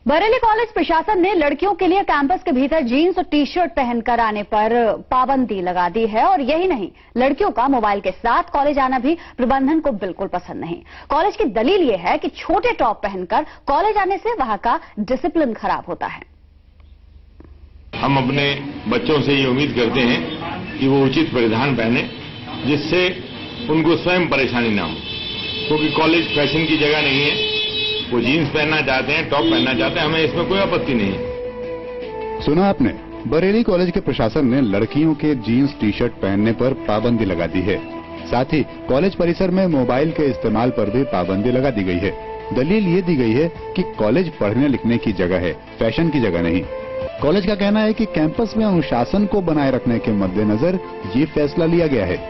Bareilly college प्रशासन ने लड़कियों के लिए कैंपस के भीतर जीन्स और टी शर्ट पहनकर आने पर पाबंदी लगा दी है। और यही नहीं, लड़कियों का मोबाइल के साथ कॉलेज आना भी प्रबंधन को बिल्कुल पसंद नहीं। कॉलेज की दलील ये है कि छोटे टॉप पहनकर कॉलेज आने से वहां का डिसिप्लिन खराब होता है। हम अपने बच्चों से ये उम्मीद करते हैं कि वो उचित परिधान पहने, जिससे उनको स्वयं परेशानी ना हो, क्योंकि कॉलेज फैशन की जगह नहीं है। वो जीन्स पहनना चाहते हैं, टॉप पहनना चाहते हैं, हमें इसमें कोई आपत्ति नहीं है। सुना आपने, बरेली कॉलेज के प्रशासन ने लड़कियों के जीन्स टी शर्ट पहनने पर पाबंदी लगा दी है। साथ ही कॉलेज परिसर में मोबाइल के इस्तेमाल पर भी पाबंदी लगा दी गई है। दलील ये दी गई है कि कॉलेज पढ़ने लिखने की जगह है, फैशन की जगह नहीं। कॉलेज का कहना है कि कैंपस में अनुशासन को बनाए रखने के मद्देनजर ये फैसला लिया गया है।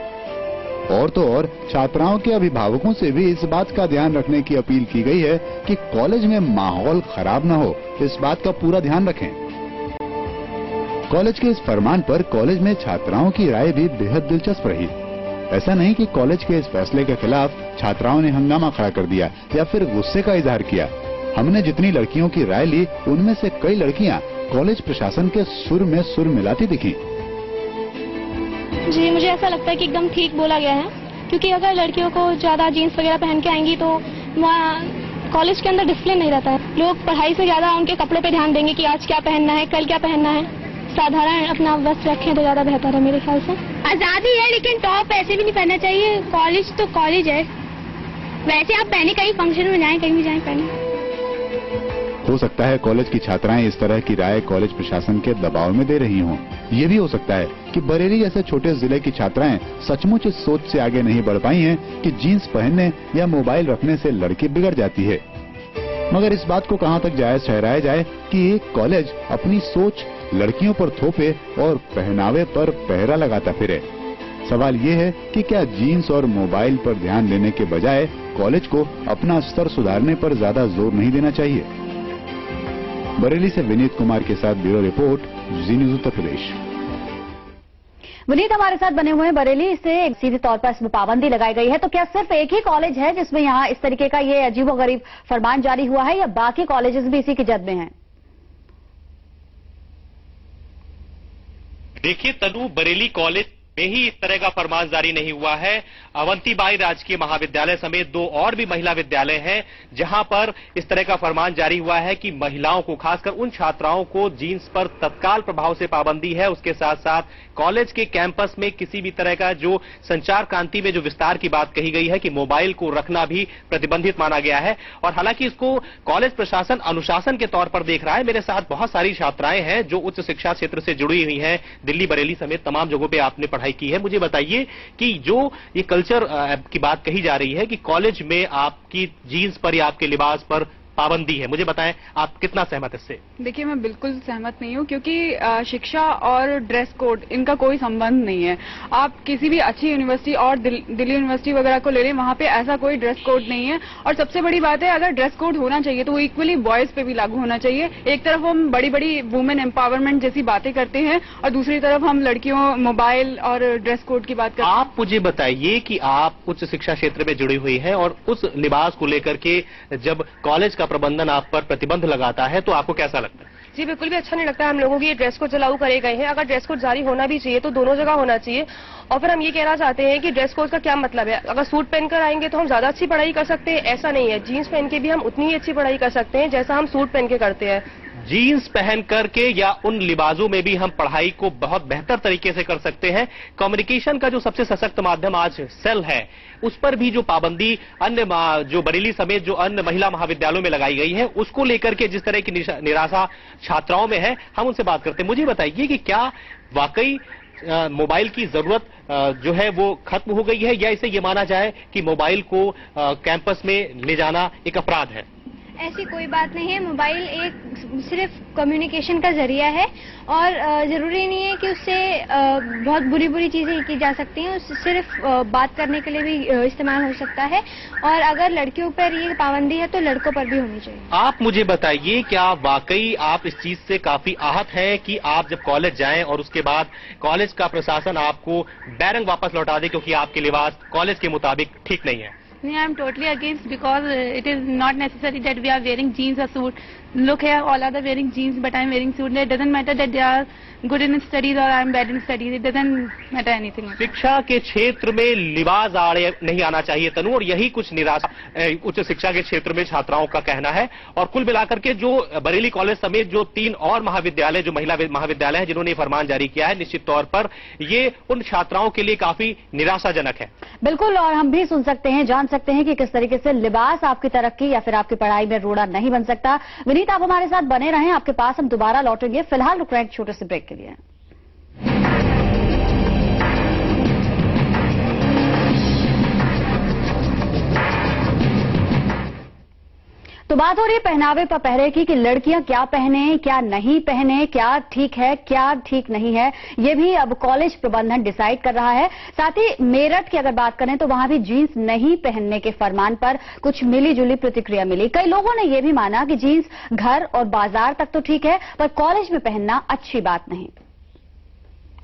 और तो और छात्राओं के अभिभावकों से भी इस बात का ध्यान रखने की अपील की गई है कि कॉलेज में माहौल खराब न हो, इस बात का पूरा ध्यान रखें। कॉलेज के इस फरमान पर कॉलेज में छात्राओं की राय भी बेहद दिलचस्प रही। ऐसा नहीं कि कॉलेज के इस फैसले के खिलाफ छात्राओं ने हंगामा खड़ा कर दिया या फिर गुस्से का इजहार किया। हमने जितनी लड़कियों की राय ली, उनमें से कई लड़कियां कॉलेज प्रशासन के सुर में सुर मिलाती दिखी। जी, मुझे ऐसा लगता है कि एकदम ठीक बोला गया है, क्योंकि अगर लड़कियों को ज्यादा जीन्स वगैरह पहन के आएंगी तो वहाँ कॉलेज के अंदर डिसिप्लिन नहीं रहता है। लोग पढ़ाई से ज्यादा उनके कपड़ों पे ध्यान देंगे कि आज क्या पहनना है, कल क्या पहनना है। साधारण अपना वस्त्र रखें तो ज्यादा बेहतर है मेरे ख्याल से। आजादी है, लेकिन टॉप ऐसे भी नहीं पहनना चाहिए। कॉलेज तो कॉलेज है, वैसे आप पहने कहीं फंक्शन में जाएं, कहीं भी जाएं पहने। हो सकता है कॉलेज की छात्राएं इस तरह की राय कॉलेज प्रशासन के दबाव में दे रही हों। ये भी हो सकता है कि बरेली जैसे छोटे जिले की छात्राएं सचमुच इस सोच से आगे नहीं बढ़ पाई हैं कि जीन्स पहनने या मोबाइल रखने से लड़की बिगड़ जाती है। मगर इस बात को कहां तक जायज ठहराया जाए कि एक कॉलेज अपनी सोच लड़कियों पर थोपे और पहनावे पर पहरा लगाता फिरे। सवाल ये है कि क्या जीन्स और मोबाइल पर ध्यान देने के बजाय कॉलेज को अपना स्तर सुधारने पर ज्यादा जोर नहीं देना चाहिए। बरेली से विनीत कुमार के साथ ब्यूरो रिपोर्ट, जी न्यूज उत्तर प्रदेश। विनीत हमारे साथ बने हुए हैं बरेली से। सीधे तौर पर इसमें पाबंदी लगाई गई है, तो क्या सिर्फ एक ही कॉलेज है जिसमें यहाँ इस तरीके का ये अजीबोगरीब फरमान जारी हुआ है, या बाकी कॉलेजेस भी इसी की जद में हैं? देखिए तनु, बरेली कॉलेज में ही इस तरह का फरमान जारी नहीं हुआ है। अवंतीबाई राजकीय महाविद्यालय समेत दो और भी महिला विद्यालय हैं जहां पर इस तरह का फरमान जारी हुआ है कि महिलाओं को, खासकर उन छात्राओं को जीन्स पर तत्काल प्रभाव से पाबंदी है। उसके साथ साथ कॉलेज के कैंपस में किसी भी तरह का जो संचार क्रांति में जो विस्तार की बात कही गई है कि मोबाइल को रखना भी प्रतिबंधित माना गया है। और हालांकि इसको कॉलेज प्रशासन अनुशासन के तौर पर देख रहा है। मेरे साथ बहुत सारी छात्राएं हैं जो उच्च शिक्षा क्षेत्र से जुड़ी हुई हैं, दिल्ली, बरेली समेत तमाम जगहों पर आपने पढ़ाई की है। मुझे बताइए कि जो ये कल्चर की बात कही जा रही है कि कॉलेज में आपकी जीन्स पर या आपके लिबास पर पाबंदी है, मुझे बताएं आप कितना सहमत है इससे? देखिए, मैं बिल्कुल सहमत नहीं हूँ, क्योंकि शिक्षा और ड्रेस कोड इनका कोई संबंध नहीं है। आप किसी भी अच्छी यूनिवर्सिटी और दिल्ली यूनिवर्सिटी वगैरह को ले लें, वहाँ पे ऐसा कोई ड्रेस कोड नहीं है। और सबसे बड़ी बात है, अगर ड्रेस कोड होना चाहिए तो वो इक्वली बॉयज पे भी लागू होना चाहिए। एक तरफ हम बड़ी बड़ी वुमेन एम्पावरमेंट जैसी बातें करते हैं और दूसरी तरफ हम लड़कियों, मोबाइल और ड्रेस कोड की बात करते हैं। आप मुझे बताइए कि आप उच्च शिक्षा क्षेत्र में जुड़ी हुई हैं और उस लिबास को लेकर के जब कॉलेज प्रबंधन आप पर प्रतिबंध लगाता है तो आपको कैसा लगता है? जी, बिल्कुल भी अच्छा नहीं लगता है। हम लोगों की ये ड्रेस कोड लागू करे गए हैं। अगर ड्रेस कोड जारी होना भी चाहिए तो दोनों जगह होना चाहिए। और फिर हम ये कहना चाहते हैं कि ड्रेस कोड का क्या मतलब है? अगर सूट पहनकर आएंगे तो हम ज्यादा अच्छी पढ़ाई कर सकते हैं, ऐसा नहीं है। जीन्स पहन के भी हम उतनी ही अच्छी पढ़ाई कर सकते हैं जैसा हम सूट पहन के करते हैं। जीन्स पहन करके या उन लिबासों में भी हम पढ़ाई को बहुत बेहतर तरीके से कर सकते हैं। कम्युनिकेशन का जो सबसे सशक्त माध्यम आज सेल है, उस पर भी जो पाबंदी अन्य जो बरेली समेत जो अन्य महिला महाविद्यालयों में लगाई गई है, उसको लेकर के जिस तरह की निराशा छात्राओं में है, हम उनसे बात करते हैं। मुझे बताइए कि क्या वाकई मोबाइल की जरूरत जो है वो खत्म हो गई है, या इसे ये माना जाए कि मोबाइल को कैंपस में ले जाना एक अपराध है? ऐसी कोई बात नहीं है। मोबाइल एक सिर्फ कम्युनिकेशन का जरिया है और जरूरी नहीं है कि उससे बहुत बुरी बुरी चीजें की जा सकती हैं। उससे सिर्फ बात करने के लिए भी इस्तेमाल हो सकता है। और अगर लड़कियों पर ये पाबंदी है तो लड़कों पर भी होनी चाहिए। आप मुझे बताइए, क्या वाकई आप इस चीज से काफी आहत हैं कि आप जब कॉलेज जाएं और उसके बाद कॉलेज का प्रशासन आपको बैरंग वापस लौटा दे क्योंकि आपके लिबास कॉलेज के मुताबिक ठीक नहीं है? Personally, I am totally against because it is not necessary that we are wearing jeans or suit. Look here, all are wearing jeans, but I am wearing suit. It doesn't matter that they are good in studies or I am bad in studies. It doesn't matter anything. शिक्षा के क्षेत्र में लिबास आड़े नहीं आना चाहिए तनु, और यही कुछ निराशा उच्च शिक्षा के क्षेत्र में छात्राओं का कहना है। और कुल मिलाकर के जो बरेली कॉलेज समेत जो 3 और महाविद्यालय, जो महिला महाविद्यालय है जिन्होंने फरमान जारी किया है, निश्चित तौर पर ये उन छात्राओं के लिए काफी निराशाजनक है। बिल्कुल, और हम भी सुन सकते हैं, जान सकते हैं कि किस तरीके से लिबास आपकी तरक्की या फिर आपकी पढ़ाई में रोड़ा नहीं बन सकता। विनीत, आप हमारे साथ बने रहें, आपके पास हम दोबारा लौटेंगे। फिलहाल रुक रहे हैं एक छोटे से ब्रेक के लिए। तो बात हो रही है पहनावे पर पहरे की कि लड़कियां क्या पहने, क्या नहीं पहने, क्या ठीक है, क्या ठीक नहीं है, ये भी अब कॉलेज प्रबंधन डिसाइड कर रहा है। साथ ही मेरठ की अगर बात करें तो वहां भी जीन्स नहीं पहनने के फरमान पर कुछ मिली जुली प्रतिक्रिया मिली। कई लोगों ने यह भी माना कि जीन्स घर और बाजार तक तो ठीक है, पर कॉलेज में पहनना अच्छी बात नहीं।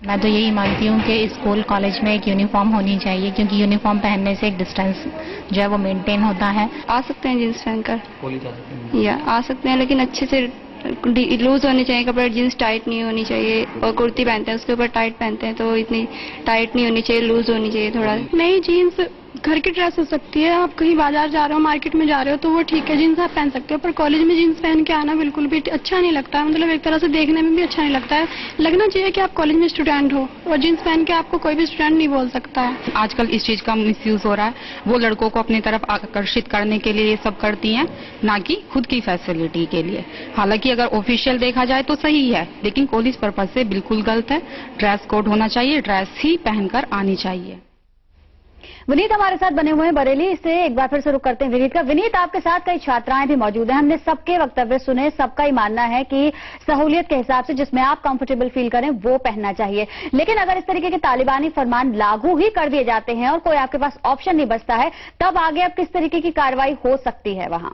मैं तो यही मानती हूँ कि स्कूल कॉलेज में एक यूनिफॉर्म होनी चाहिए, क्योंकि यूनिफॉर्म पहनने से एक डिस्टेंस जो है वो मेंटेन होता है। आ सकते हैं जींस पहनकर, या आ सकते हैं, लेकिन अच्छे से लूज होनी चाहिए कपड़े, जींस टाइट नहीं होनी चाहिए। और कुर्ती पहनते हैं उसके ऊपर टाइट पहनते हैं, तो इतनी टाइट नहीं होनी चाहिए, लूज होनी चाहिए थोड़ा। नहीं, जीन्स घर की ड्रेस हो सकती है। आप कहीं बाजार जा रहे हो, मार्केट में जा रहे हो, तो वो ठीक है, जीन्स आप पहन सकते हो। पर कॉलेज में जीन्स पहन के आना बिल्कुल भी अच्छा नहीं लगता है। मतलब एक तरह से देखने में भी अच्छा नहीं लगता है। लगना चाहिए कि आप कॉलेज में स्टूडेंट हो, और जीन्स पहन के आपको कोई भी स्टूडेंट नहीं बोल सकता है। आजकल इस चीज का मिसयूज हो रहा है। वो लड़कों को अपनी तरफ आकर्षित करने के लिए ये सब करती हैं, ना कि खुद की फैसिलिटी के लिए। हालांकि अगर ऑफिशियल देखा जाए तो सही है, लेकिन कॉलेज पर्पज से बिल्कुल गलत है। ड्रेस कोड होना चाहिए, ड्रेस ही पहनकर आनी चाहिए। विनीत हमारे साथ बने हुए हैं बरेली से, एक बार फिर से रुक करते हैं विनीत का। विनीत, आपके साथ कई छात्राएं भी मौजूद हैं, हमने सबके वक्तव्य सुने, सबका ही मानना है कि सहूलियत के हिसाब से जिसमें आप कंफर्टेबल फील करें वो पहनना चाहिए। लेकिन अगर इस तरीके के तालिबानी फरमान लागू ही कर दिए जाते हैं और कोई आपके पास ऑप्शन नहीं बचता है, तब आगे अब किस तरीके की कार्रवाई हो सकती है वहां?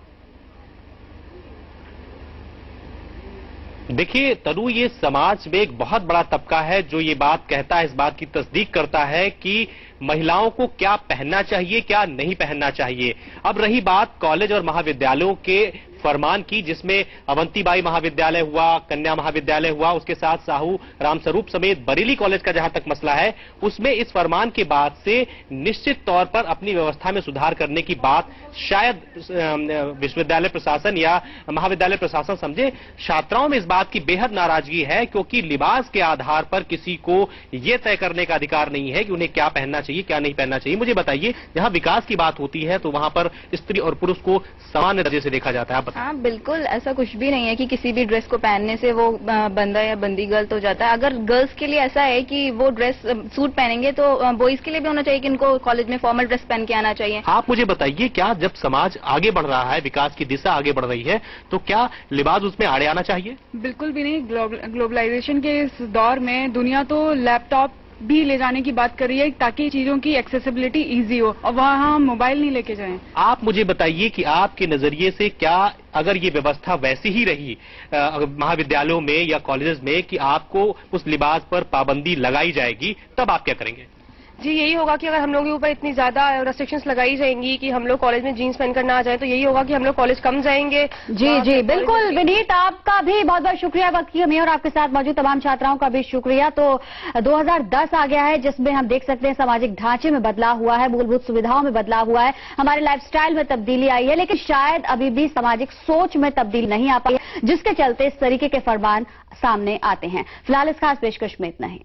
देखिए तनु, ये समाज में एक बहुत बड़ा तबका है जो ये बात कहता है, इस बात की तस्दीक करता है कि महिलाओं को क्या पहनना चाहिए, क्या नहीं पहनना चाहिए। अब रही बात कॉलेज और महाविद्यालयों के फरमान की, जिसमें अवंतीबाई महाविद्यालय हुआ, कन्या महाविद्यालय हुआ, उसके साथ साहू रामस्वरूप समेत बरेली कॉलेज का जहां तक मसला है, उसमें इस फरमान के बाद से निश्चित तौर पर अपनी व्यवस्था में सुधार करने की बात शायद विश्वविद्यालय प्रशासन या महाविद्यालय प्रशासन समझे। छात्राओं में इस बात की बेहद नाराजगी है, क्योंकि लिबास के आधार पर किसी को यह तय करने का अधिकार नहीं है कि उन्हें क्या पहनना चाहिए, क्या नहीं पहनना चाहिए। मुझे बताइए, जहां विकास की बात होती है तो वहां पर स्त्री और पुरुष को समान दर्जे से देखा जाता है। हाँ, बिल्कुल ऐसा कुछ भी नहीं है कि किसी भी ड्रेस को पहनने से वो बंदा या बंदी गलत हो जाता है। अगर गर्ल्स के लिए ऐसा है कि वो ड्रेस सूट पहनेंगे, तो बॉयज के लिए भी होना चाहिए कि इनको कॉलेज में फॉर्मल ड्रेस पहन के आना चाहिए। आप मुझे बताइए, क्या जब समाज आगे बढ़ रहा है, विकास की दिशा आगे बढ़ रही है, तो क्या लिबास उसमें आड़े आना चाहिए? बिल्कुल भी नहीं। ग्लोबलाइजेशन के इस दौर में दुनिया तो लैपटॉप भी ले जाने की बात कर रही है ताकि चीजों की एक्सेसिबिलिटी इजी हो, और वहाँ हम मोबाइल नहीं लेके जाएं। आप मुझे बताइए कि आपके नजरिए से क्या, अगर ये व्यवस्था वैसी ही रही महाविद्यालयों में या कॉलेजेस में कि आपको उस लिबास पर पाबंदी लगाई जाएगी, तब आप क्या करेंगे? जी, यही होगा कि अगर हम लोगों के ऊपर इतनी ज्यादा रेस्ट्रिक्शंस लगाई जाएंगी कि हम लोग कॉलेज में जीन्स पहनकर ना आ जाए, तो यही होगा कि हम लोग कॉलेज कम जाएंगे। जी बिल्कुल। विनीत, आपका भी बहुत बहुत शुक्रिया वक्त की हमें, और आपके साथ मौजूद तमाम छात्राओं का भी शुक्रिया। तो 2010 आ गया है, जिसमें हम देख सकते हैं सामाजिक ढांचे में बदलाव हुआ है, मूलभूत सुविधाओं में बदलाव हुआ है, हमारे लाइफस्टाइल में तब्दीली आई है, लेकिन शायद अभी भी सामाजिक सोच में तब्दीली नहीं आ पाई, जिसके चलते इस तरीके के फरमान सामने आते हैं। फिलहाल इस खास पेशकश में इतना ही।